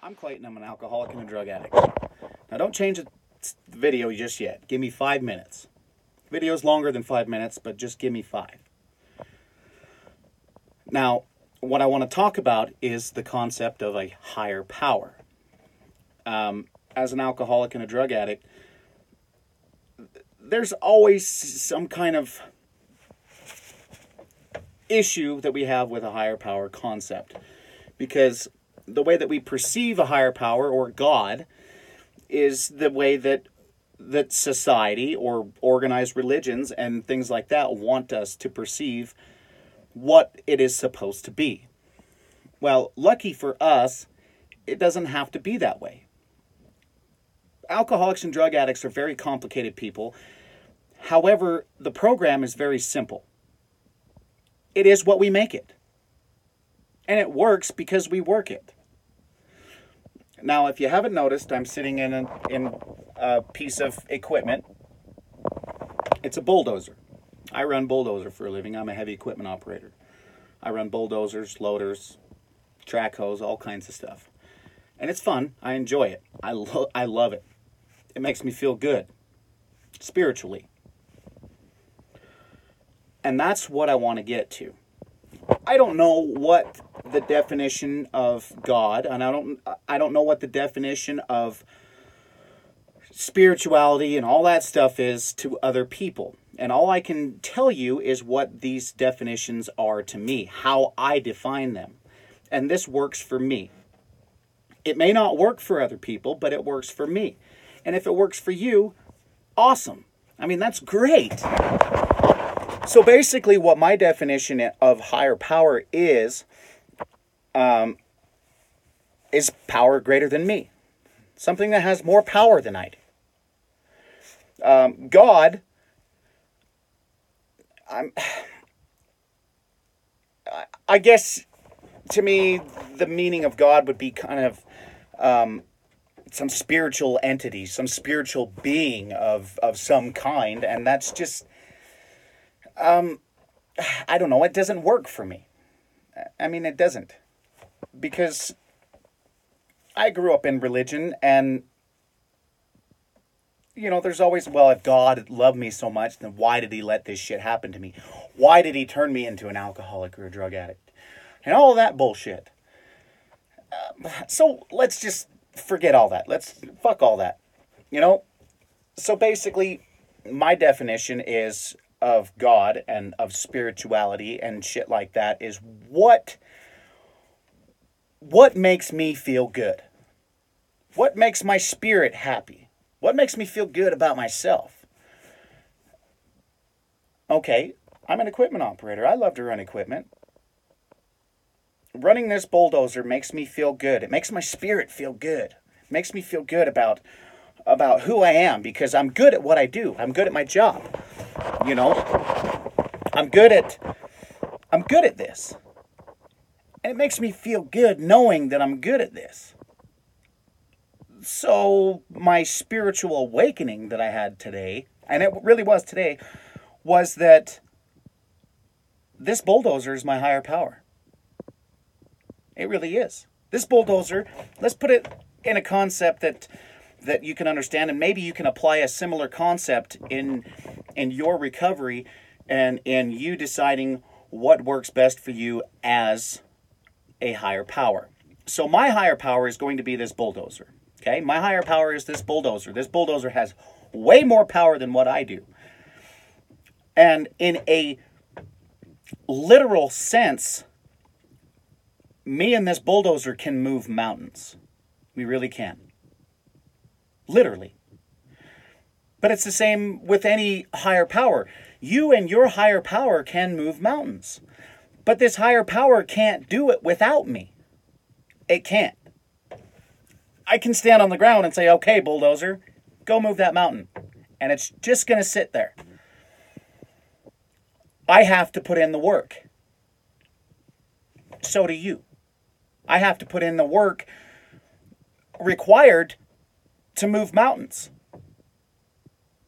I'm Clayton. I'm an alcoholic and a drug addict. Now, don't change the video just yet. Give me 5 minutes. The video's longer than 5 minutes, but just give me 5. Now, what I want to talk about is the concept of a higher power. As an alcoholic and a drug addict, there's always some kind of issue that we have with a higher power concept, because the way that we perceive a higher power or God is the way that society or organized religions and things like that want us to perceive what it is supposed to be. Well, lucky for us, it doesn't have to be that way. Alcoholics and drug addicts are very complicated people. However, the program is very simple. It is what we make it. And it works because we work it. Now, if you haven't noticed, I'm sitting in a piece of equipment. It's a bulldozer. I run bulldozer for a living. I'm a heavy equipment operator. I run bulldozers, loaders, track hoes, all kinds of stuff. And it's fun. I enjoy it. I love it. It makes me feel good, spiritually. And that's what I want to get to. I don't know what the definition of God, and I don't know what the definition of spirituality and all that stuff is to other people. And all I can tell you is what these definitions are to me, how I define them. And this works for me. It may not work for other people, but it works for me. And if it works for you, awesome. I mean, that's great. So basically what my definition of higher power is power greater than me. Something that has more power than I do. God, I guess to me, the meaning of God would be kind of some spiritual entity, some spiritual being of some kind. And that's just, I don't know, it doesn't work for me. I mean, it doesn't. Because I grew up in religion, and, you know, there's always, well, if God loved me so much, then why did he let this shit happen to me? Why did he turn me into an alcoholic or a drug addict? And all of that bullshit. So let's just forget all that. Let's fuck all that. You know? So basically, my definition is of God and of spirituality and shit like that is what makes me feel good? What makes my spirit happy? What makes me feel good about myself? Okay, I'm an equipment operator. I love to run equipment. Running this bulldozer makes me feel good. It makes my spirit feel good. It makes me feel good about who I am, because I'm good at what I do. I'm good at my job. You know, I'm good at this. And it makes me feel good knowing that I'm good at this. So my spiritual awakening that I had today, and it really was today, was that this bulldozer is my higher power. It really is. This bulldozer, let's put it in a concept that you can understand, and maybe you can apply a similar concept in your recovery and in you deciding what works best for you as a higher power. So my higher power is going to be this bulldozer. Okay? My higher power is this bulldozer. This bulldozer has way more power than what I do. And in a literal sense, me and this bulldozer can move mountains. We really can. Literally. But it's the same with any higher power. You and your higher power can move mountains. But this higher power can't do it without me. It can't. I can stand on the ground and say, okay, bulldozer, go move that mountain. And it's just going to sit there. I have to put in the work. So do you. I have to put in the work required to move mountains.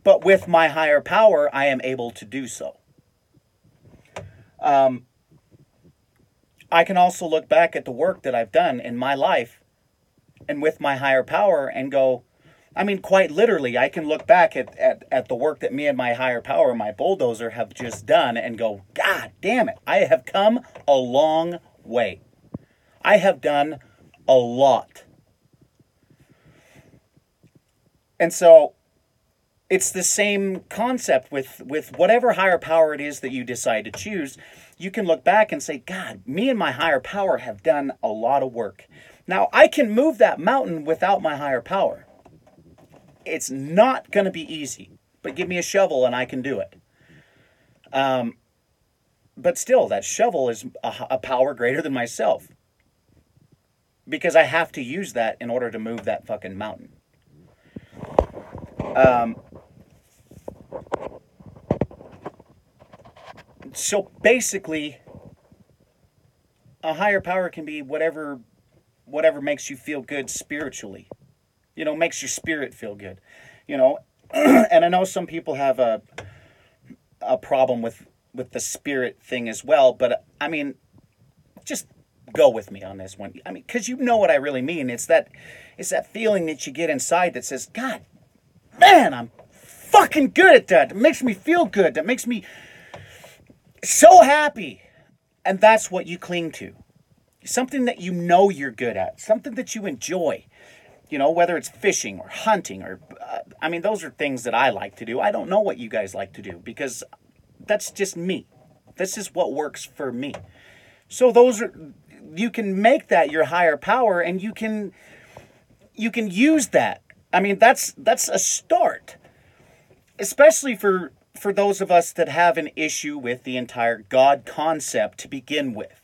But with my higher power, I am able to do so. I can also look back at the work that I've done in my life and with my higher power and go, I mean, quite literally, I can look back at the work that me and my higher power, my bulldozer, have just done and go, God damn it, I have come a long way. I have done a lot. And so it's the same concept with whatever higher power it is that you decide to choose. You can look back and say, God, me and my higher power have done a lot of work. Now, I can move that mountain without my higher power. It's not going to be easy, but give me a shovel and I can do it. But still, that shovel is a power greater than myself, because I have to use that in order to move that fucking mountain. So basically, a higher power can be whatever makes you feel good spiritually. You know, makes your spirit feel good. You know, and I know some people have a problem with the spirit thing as well, but I mean, just go with me on this one. I mean, because you know what I really mean. It's that feeling that you get inside that says, God, man, I'm fucking good at that. It makes me feel good. That makes me so happy. And that's what you cling to. Something that you know you're good at. Something that you enjoy. You know, whether it's fishing or hunting or, I mean, those are things that I like to do. I don't know what you guys like to do because that's just me. This is what works for me. So you can make that your higher power and you can use that. I mean, that's a start. Especially for those of us that have an issue with the entire God concept to begin with.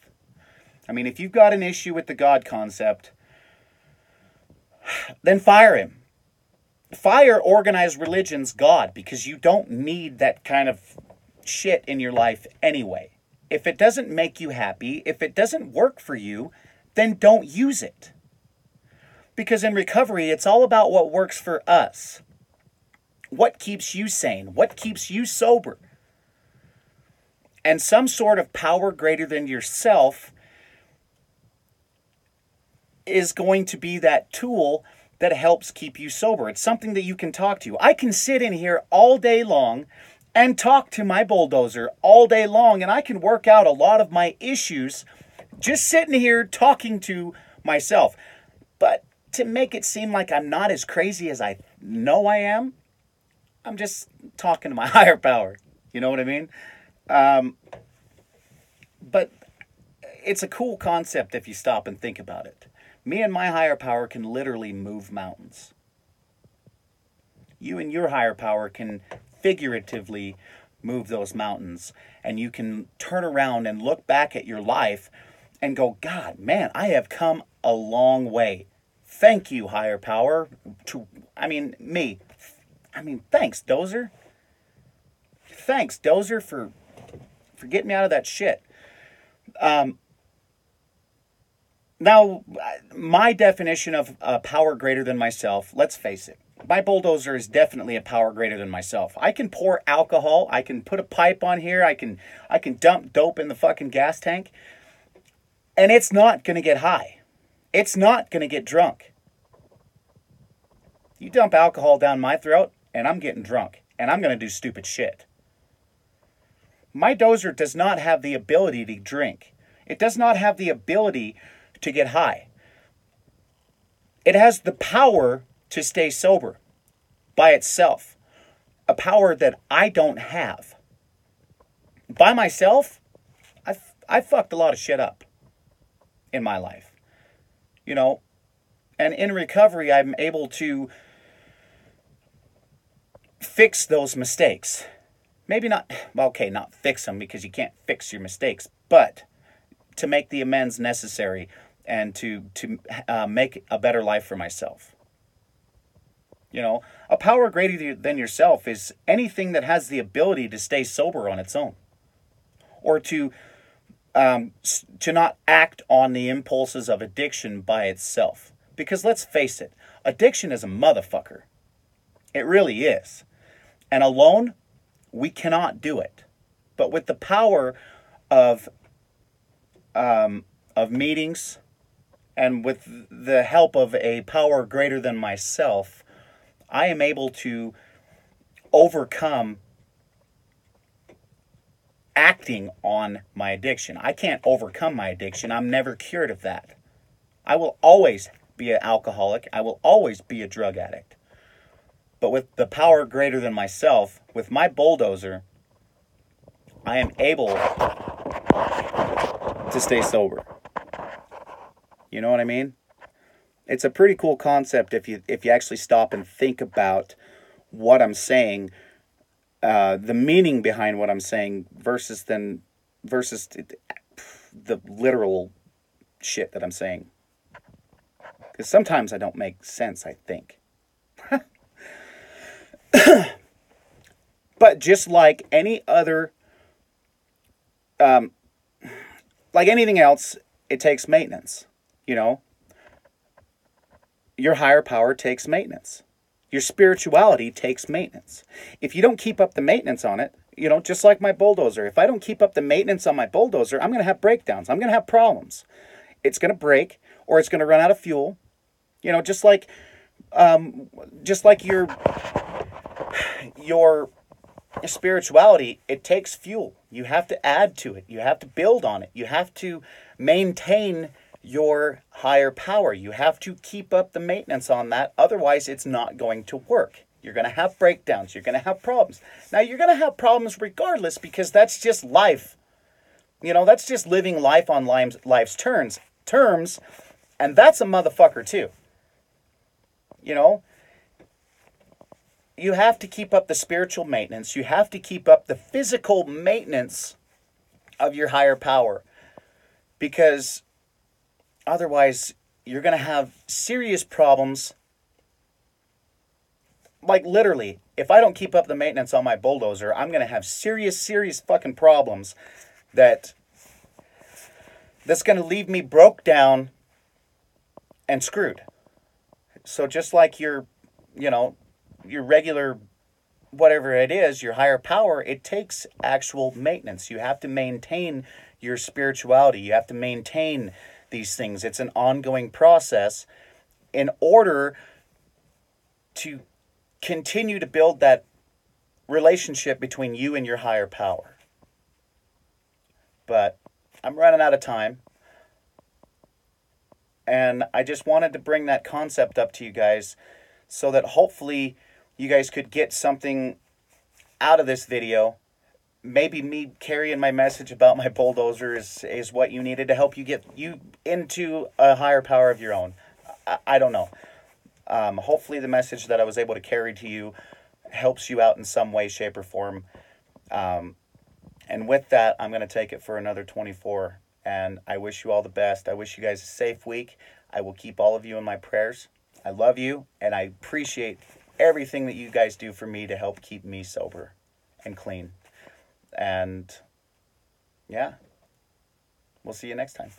I mean, if you've got an issue with the God concept, then fire him. Fire organized religion's God, because you don't need that kind of shit in your life anyway. If it doesn't make you happy, if it doesn't work for you, then don't use it. Because in recovery, it's all about what works for us. What keeps you sane? What keeps you sober? And some sort of power greater than yourself is going to be that tool that helps keep you sober. It's something that you can talk to. I can sit in here all day long and talk to my bulldozer all day long, and I can work out a lot of my issues just sitting here talking to myself. But to make it seem like I'm not as crazy as I know I am, I'm just talking to my higher power. You know what I mean? But it's a cool concept if you stop and think about it. Me and my higher power can literally move mountains. You and your higher power can figuratively move those mountains. And you can turn around and look back at your life and go, God, man, I have come a long way. Thank you, higher power. Thanks, Dozer. Thanks, Dozer, for getting me out of that shit. Now, my definition of power greater than myself, let's face it. My bulldozer is definitely a power greater than myself. I can pour alcohol. I can put a pipe on here. I can dump dope in the fucking gas tank. And it's not going to get high. It's not going to get drunk. You dump alcohol down my throat, and I'm getting drunk. And I'm going to do stupid shit. My dozer does not have the ability to drink. It does not have the ability to get high. It has the power to stay sober by itself. A power that I don't have. By myself, I fucked a lot of shit up in my life. You know, and in recovery, I'm able to fix those mistakes. Maybe not fix them, because you can't fix your mistakes, but to make the amends necessary and to make a better life for myself. You know, a power greater than yourself is anything that has the ability to stay sober on its own, or to not act on the impulses of addiction by itself. Because let's face it, addiction is a motherfucker. It really is. And alone, we cannot do it. But with the power of meetings, And with the help of a power greater than myself, I am able to overcome acting on my addiction. I can't overcome my addiction. I'm never cured of that. I will always be an alcoholic. I will always be a drug addict. But with the power greater than myself, with my bulldozer, I am able to stay sober. You know what I mean? It's a pretty cool concept if you actually stop and think about what I'm saying, the meaning behind what I'm saying versus the literal shit that I'm saying. Because sometimes I don't make sense, I think. But just like any other, like anything else, it takes maintenance. You know, your higher power takes maintenance. Your spirituality takes maintenance. If you don't keep up the maintenance on it, you know, just like my bulldozer, if I don't keep up the maintenance on my bulldozer, I'm going to have breakdowns. I'm going to have problems. It's going to break, or it's going to run out of fuel. You know, just like your spirituality, it takes fuel. You have to add to it. You have to build on it. You have to maintain your higher power. You have to keep up the maintenance on that. Otherwise, it's not going to work. You're going to have breakdowns. You're going to have problems. Now, you're going to have problems regardless, because that's just life. You know, that's just living life on life's terms. And that's a motherfucker too. You know, you have to keep up the spiritual maintenance. You have to keep up the physical maintenance of your higher power, because otherwise you're going to have serious problems. Like literally, if I don't keep up the maintenance on my bulldozer, I'm going to have serious fucking problems that's going to leave me broke down and screwed. So just like your regular, whatever it is, your higher power, it takes actual maintenance. You have to maintain your spirituality. You have to maintain these things. It's an ongoing process in order to continue to build that relationship between you and your higher power. But I'm running out of time. And I just wanted to bring that concept up to you guys so that hopefully you guys could get something out of this video. Maybe me carrying my message about my bulldozer is what you needed to help you get you into a higher power of your own. I don't know. Hopefully the message that I was able to carry to you helps you out in some way, shape, or form. And with that, I'm going to take it for another 24. And I wish you all the best. I wish you guys a safe week. I will keep all of you in my prayers. I love you, and I appreciate everything that you guys do for me to help keep me sober and clean. And yeah, we'll see you next time.